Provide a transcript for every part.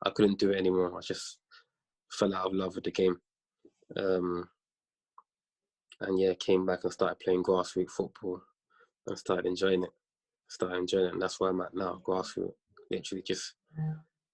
I couldn't do it anymore. I just fell out of love with the game. And yeah, came back and started playing grassroots football and started enjoying it. And that's where I'm at now, grassroots. Literally just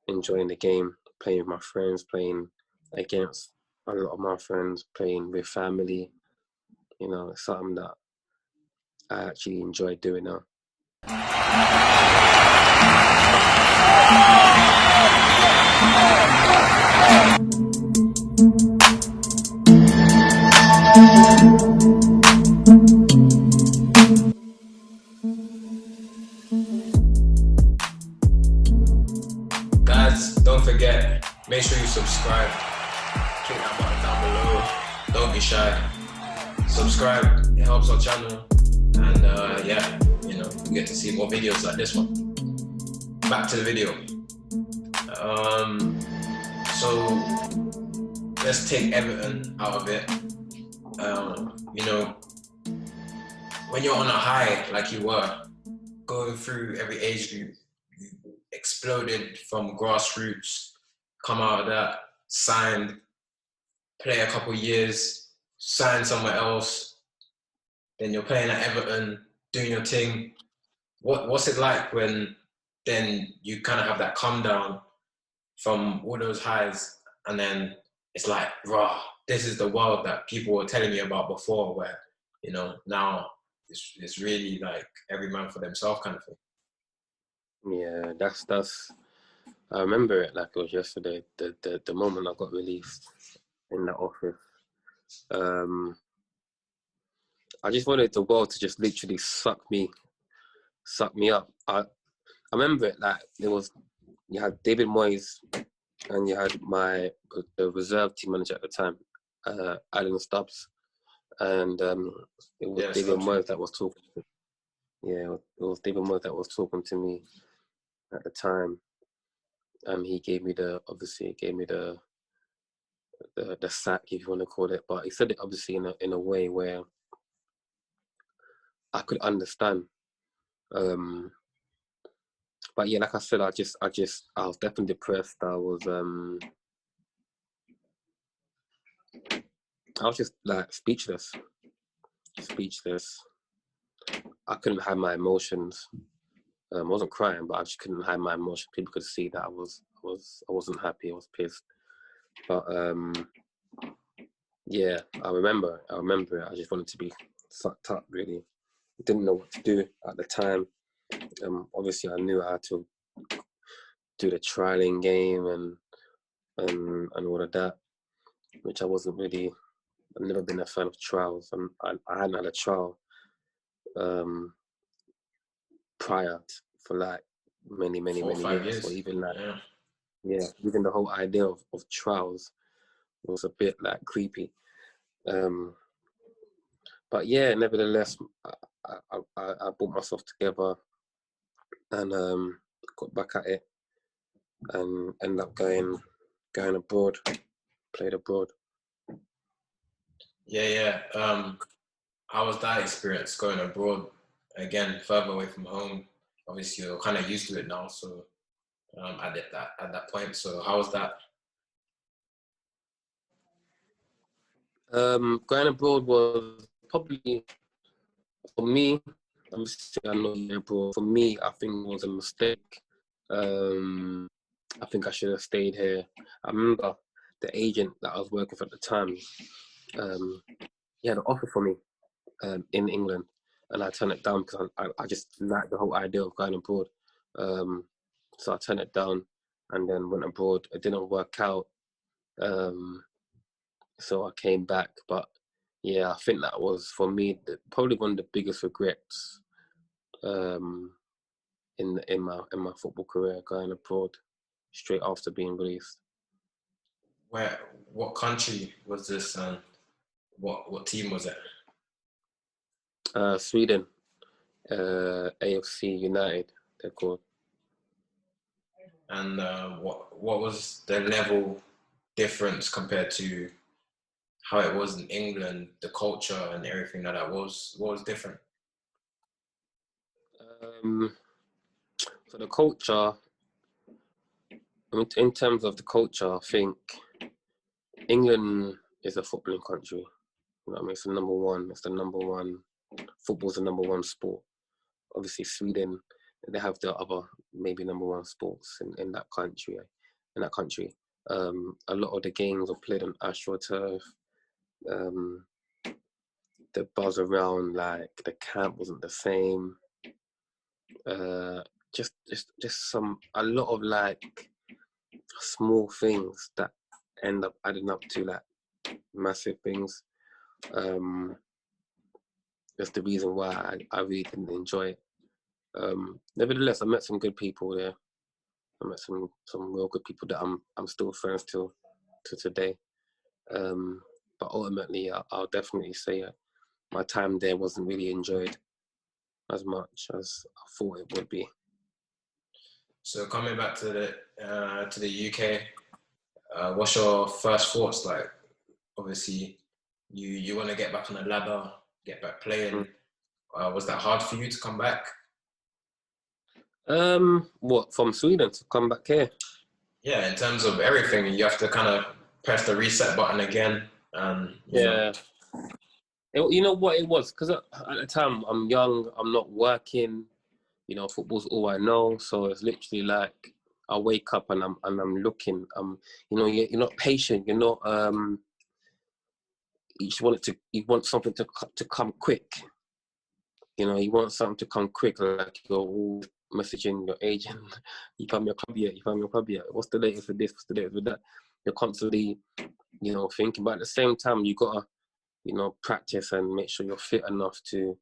enjoying the game, playing with my friends, playing against a lot of my friends, playing with family. You know, it's something that I actually enjoy doing now. Guys, don't forget, make sure you subscribe. Click that button down below. Don't be shy. Subscribe, it helps our channel. And yeah, you know, you get to see more videos like this one. Back to the video. So let's take Everton out of it. You know, when you're on a high like you were, going through every age group, you exploded from grassroots, come out of that, signed, play a couple years, sign somewhere else, then you're playing at Everton, doing your thing. What's it like when then you kind of have that come down from all those highs, and then it's like, raw, this is the world that people were telling me about before, where, you know, now it's really like every man for themselves kind of thing. Yeah, that's. I remember it like it was yesterday. The moment I got released in that office. I just wanted the world to just literally suck me up. I remember it like it was. You had David Moyes, and you had the reserve team manager at the time, Alan Stubbs, and it was David Moyes that was talking. Yeah, it was David Moyes that was talking to me at the time. He gave me the sack, if you want to call it, but he said it obviously in a way where I could understand. But yeah, like I said, I was definitely depressed. I was just like speechless. I couldn't hide my emotions. I wasn't crying, but I just couldn't hide my emotions. People could see that I wasn't happy. I was pissed. But yeah, I remember it. I just wanted to be sucked up, really. Didn't know what to do at the time. Obviously, I knew I had to do the trialing game and all of that, which I wasn't really. I've never been a fan of trials. I hadn't had a trial prior for like many years, or even like even the whole idea of trials was a bit like creepy. But yeah, nevertheless, I brought myself together and got back at it and ended up going abroad, played abroad. Yeah. How was that experience going abroad? Again, further away from home. Obviously, you're kind of used to it now. So at that point, so how was that? Going abroad was probably, for me, obviously I know you're abroad. For me, I think it was a mistake. I think I should have stayed here. I remember the agent that I was working for at the time, he had an offer for me in England, and I turned it down because I just liked the whole idea of going abroad. So I turned it down and then went abroad. It didn't work out. So I came back. But yeah, I think that was, for me, probably one of the biggest regrets in my football career, going abroad straight after being released. What country was this, and what team was it? Sweden, AFC United, they're called. And what was the level difference compared to how it was in England, the culture and everything that was? What was different? So the culture, In terms of the culture, I think England is a footballing country. You know what I mean? It's the number one. It's the number one. Football's the number one sport. Obviously, Sweden, they have the other maybe number one sports in that country. A lot of the games are played on AstroTurf. The buzz around, like the camp wasn't the same. Just a lot of like small things that end up adding up to like massive things. That's the reason why I really didn't enjoy it. Nevertheless, I met some good people there. I met some real good people that I'm still friends to today. But ultimately, I'll definitely say my time there wasn't really enjoyed as much as I thought it would be. So coming back to the UK, what's your first thoughts like? Obviously, you want to get back on the ladder, get back playing. Was that hard for you to come back? What, from Sweden to come back here? Yeah, in terms of everything, you have to kind of press the reset button again. You know. You know what it was? Because at the time, I'm young, I'm not working, you know, football's all I know. So it's literally like I wake up and I'm looking. You know, you're not patient. You're not. You want something to come quick. You know, you want something to come quick. Like you're all messaging your agent. You found your club yet? You found your club yet? What's the latest with this? What's the latest with that? You're constantly, you know, thinking. But at the same time, you gotta, you know, practice and make sure you're fit enough to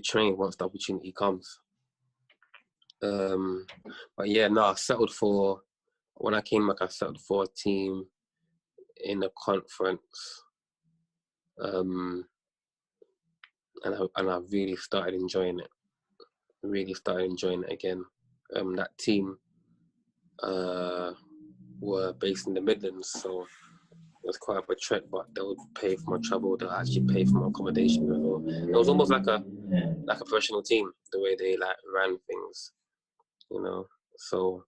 train once the opportunity comes. But yeah, no, when I came back, I settled for a team in the conference. And I really started enjoying it. Again. That team were based in the Midlands, so it was quite a trek, but they would pay for my travel. They'll actually pay for my accommodation as well. It was almost like a professional team, the way they like ran things, you know. So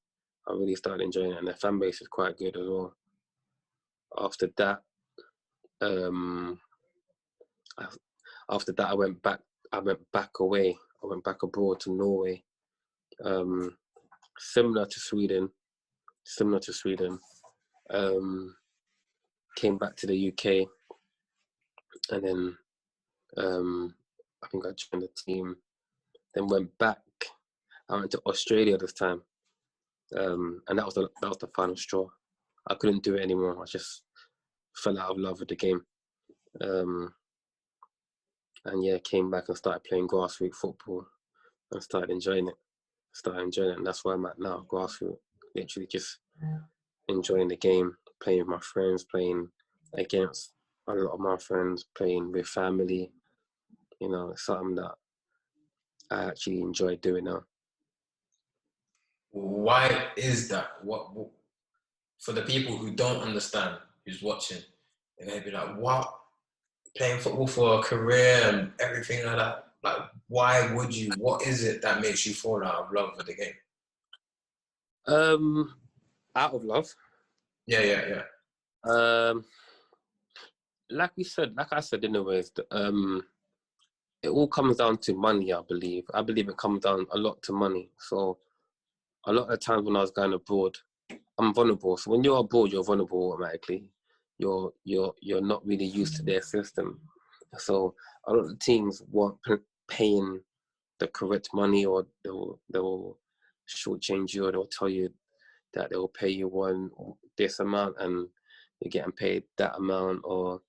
I really started enjoying it, and their fan base is quite good as well. After that, I went back. I went back away. I went back abroad to Norway. Similar to Sweden. Came back to the UK, and then I think I joined the team. Then went back. I went to Australia this time, and that was the final straw. I couldn't do it anymore. I just fell out of love with the game. And yeah, came back and started playing grassroots football and started enjoying it. And that's where I'm at now, grassroots. Literally just enjoying the game, playing with my friends, playing against a lot of my friends, playing with family. You know, it's something that I actually enjoy doing now. Why is that? What for the people who don't understand, who's watching, they're gonna be like, "What? Playing football for a career and everything like that? Like, why would you? What is it that makes you fall out of love with the game?" Out of love. Yeah. Like I said, anyways, it all comes down to money, I believe. I believe it comes down a lot to money. So a lot of the times when I was going abroad, I'm vulnerable. So when you're abroad, you're vulnerable automatically. You're not really used to their system. So a lot of the teams weren't paying the correct money, or they'll shortchange you, or they'll tell you that they'll pay you this amount and you're getting paid that amount, or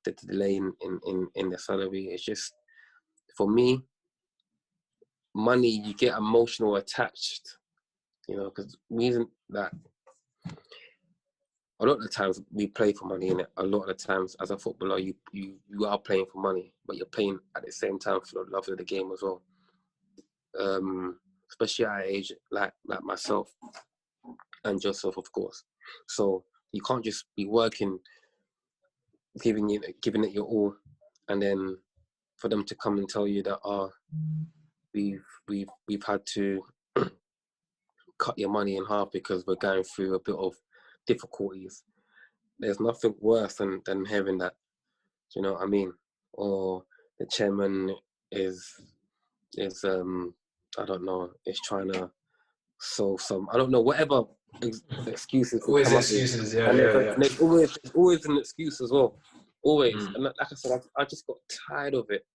the delay in the salary. It's just, for me, money, you get emotional attached, you know, because reason that a lot of the times we play for money, and a lot of the times as a footballer, you are playing for money, but you're playing at the same time for the love of the game as well. Especially at age like myself and yourself, of course. So you can't just be working, giving it your all, and then for them to come and tell you that we've had to cut your money in half because we're going through a bit of difficulties. There's nothing worse than hearing that. Do you know what I mean? Or the chairman is I don't know, is trying to solve some, I don't know, whatever excuses they Always come up with. excuses, yeah, And yeah. there's always an excuse as well. Always. Mm. And like I said, I just got tired of it.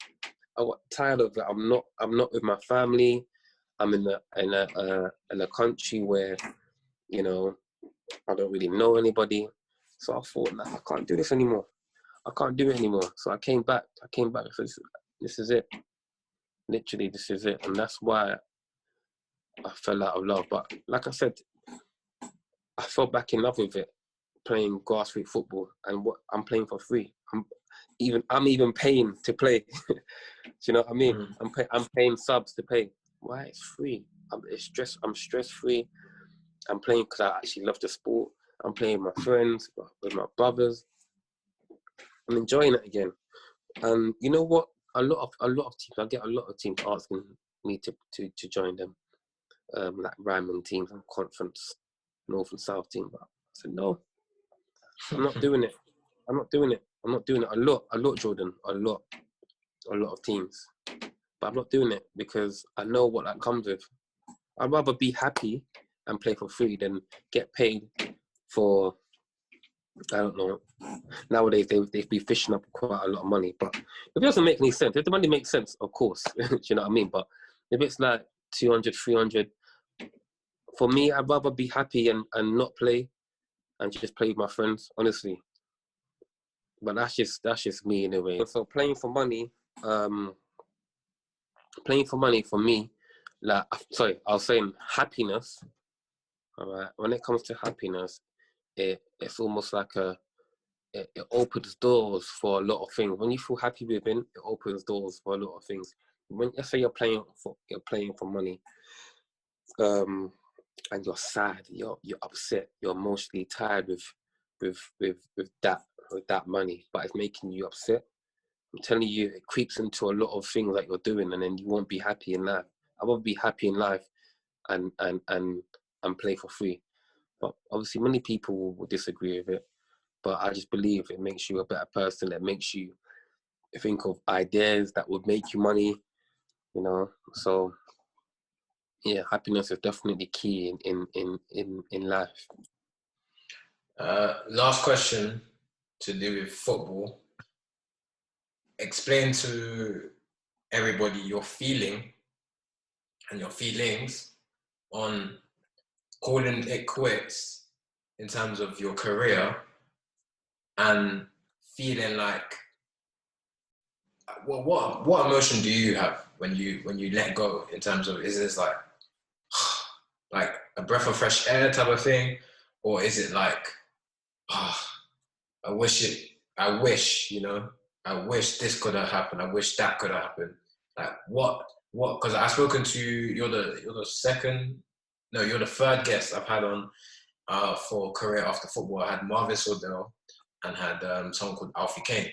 I got tired of it. I'm not with my family. I'm in a country where, you know, I don't really know anybody. So I thought, like, I can't do this anymore. I can't do it anymore. So I came back. And said, this is it. Literally, this is it. And that's why I fell out of love. But like I said, I fell back in love with it, playing grassroots football, and what I'm playing for free. I'm even paying to play. Do you know what I mean? Mm. I'm paying subs to pay. Why? It's free. I'm stress free. I'm playing because I actually love the sport. I'm playing with my friends, with my brothers. I'm enjoying it again. And you know what? A lot of teams. I get a lot of teams asking me to join them, like Ryman teams and conference, North and South team. But I said no. I'm not doing it. I'm not doing it. A lot, Jordan. A lot of teams. But I'm not doing it because I know what that comes with. I'd rather be happy and play for free than get paid for, I don't know. Nowadays, they'd be fishing up quite a lot of money. But if it doesn't make any sense, if the money makes sense, of course. Do you know what I mean? But if it's like 200, 300, for me, I'd rather be happy and not play and just play with my friends, honestly. But that's just me in a way. So playing for money for me, like, sorry, I was saying happiness. All right, when it comes to happiness, it's almost like it opens doors for a lot of things. When you feel happy within, it opens doors for a lot of things. When, let's say you're playing for money, and you're sad, you're upset, you're emotionally tired with that money, but it's making you upset. I'm telling you, it creeps into a lot of things that you're doing, and then you won't be happy in life. I want to be happy in life and play for free. But obviously, many people will disagree with it. But I just believe it makes you a better person. It makes you think of ideas that would make you money. You know, so yeah, happiness is definitely key in life. Last question to do with football. Explain to everybody your feeling and your feelings on calling it quits in terms of your career and feeling like, well, what emotion do you have when you let go, in terms of, is this like like a breath of fresh air type of thing, or is it like, I wish, you know, I wish this could have happened, I wish that could have happened. Like what, because I've spoken to you, you're the third guest I've had on for Career After Football. I had Marvin Sordell and had someone called Alfie Kane.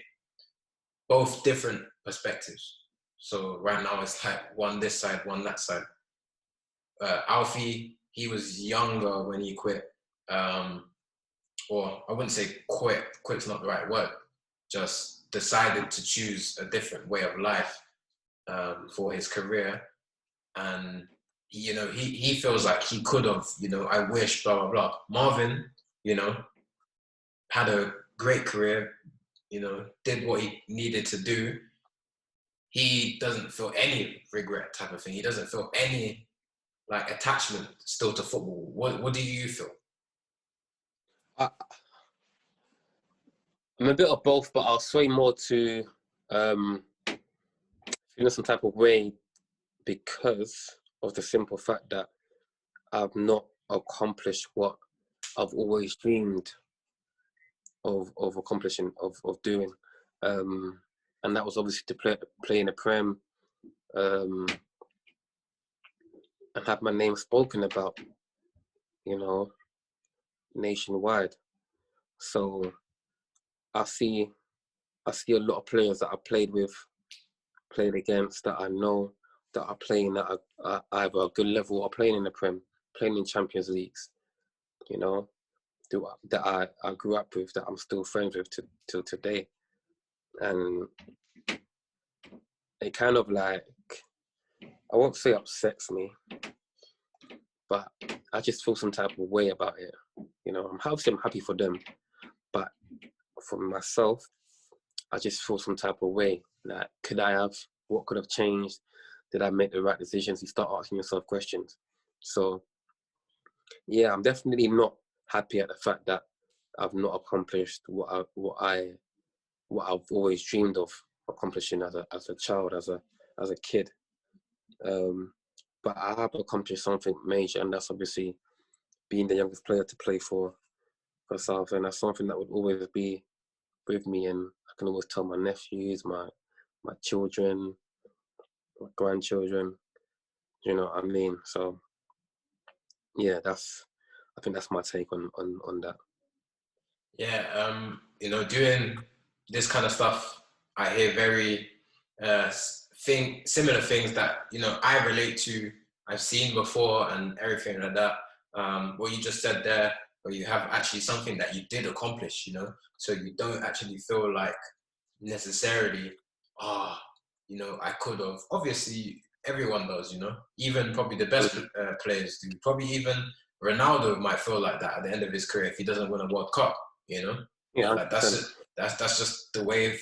Both different perspectives. So right now it's like one this side, one that side. Alfie, he was younger when he quit. Or I wouldn't say quit. Quit's not the right word. Just decided to choose a different way of life for his career. And you know, he feels like he could have, you know, I wish, blah, blah, blah. Marvin, you know, had a great career, you know, did what he needed to do. He doesn't feel any regret type of thing. He doesn't feel any like attachment still to football. What do you feel? I'm a bit of both, but I'll sway more to feeling some type of way because of the simple fact that I've not accomplished what I've always dreamed of accomplishing, of doing. And that was obviously to play in the Prem and have my name spoken about, you know, nationwide. So I see a lot of players that I played with, played against, that I know that are playing at either a good level or playing in the Prem. playing in Champions Leagues, you know, that I grew up with, that I'm still friends with till today. And it kind of like, I won't say upsets me, but I just feel some type of way about it. You know, I'm happy for them, but for myself, I just feel some type of way. Like, what could have changed? Did I make the right decisions? You start asking yourself questions. So yeah, I'm definitely not happy at the fact that I've not accomplished what I've always dreamed of accomplishing as a child, as a kid. But I have accomplished something major, and that's obviously being the youngest player to play for South. And that's something that would always be with me, and I can always tell my nephews, my children, my grandchildren, you know what I mean? So yeah, I think that's my take on that. Yeah, you know, doing this kind of stuff, I hear very similar things that, you know, I relate to, I've seen before and everything like that. What you just said there, where you have actually something that you did accomplish, you know, so you don't actually feel like necessarily, you know, I could have. Obviously, everyone does, you know, even probably the best players do. Probably even Ronaldo might feel like that at the end of his career if he doesn't win a World Cup, you know. Yeah, Like that's just the way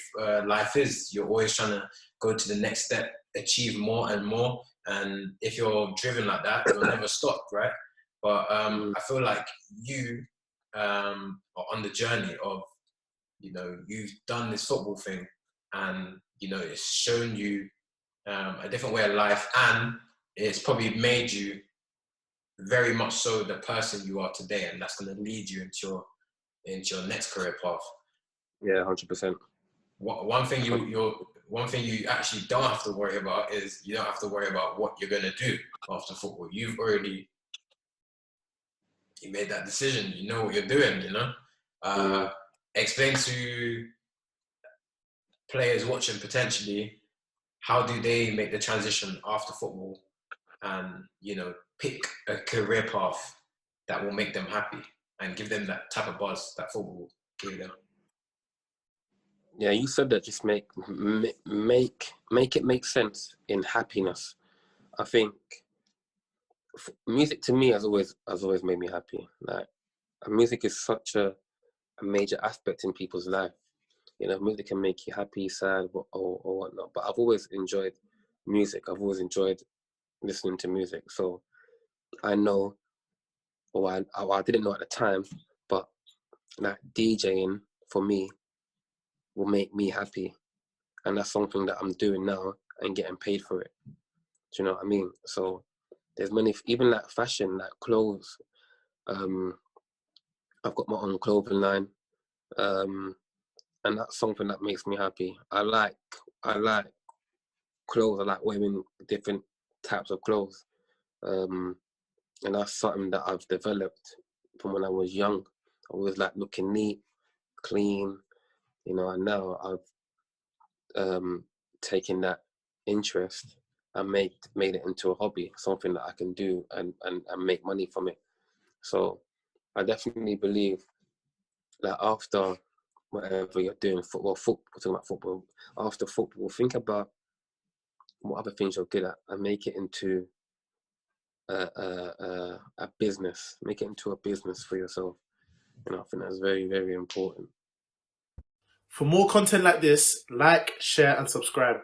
life is. You're always trying to go to the next step, achieve more and more, and if you're driven like that, you'll never stop, right? But I feel like you are on the journey of, you know, you've done this football thing, and you know it's shown you a different way of life, and it's probably made you very much so the person you are today, and that's going to lead you into your next career path. Yeah, 100%. One thing you actually don't have to worry about is you don't have to worry about what you're going to do after football. You made that decision. You know what you're doing. You know. Explain to players watching potentially, how do they make the transition after football and, you know, pick a career path that will make them happy and give them that type of buzz that football give them? Yeah, you said that. Just make it make sense in happiness. I think music to me has always made me happy. Like, music is such a major aspect in people's life. You know, music can make you happy, sad, or whatnot. But I've always enjoyed music. I've always enjoyed listening to music. So I know, or I didn't know at the time, but like DJing for me will make me happy, and that's something that I'm doing now and getting paid for it. Do you know what I mean? So there's many, even like fashion, like clothes. I've got my own clothing line. And that's something that makes me happy. I like clothes. I like wearing different types of clothes, and that's something that I've developed from when I was young. I always like looking neat, clean, you know. And now I've taken that interest and made it into a hobby, something that I can do and make money from it. So I definitely believe that after whatever you're doing, talking about football, after football, think about what other things you're good at and make it into a business. Make it into a business for yourself. And I think that's very, very important. For more content like this, like, share, and subscribe.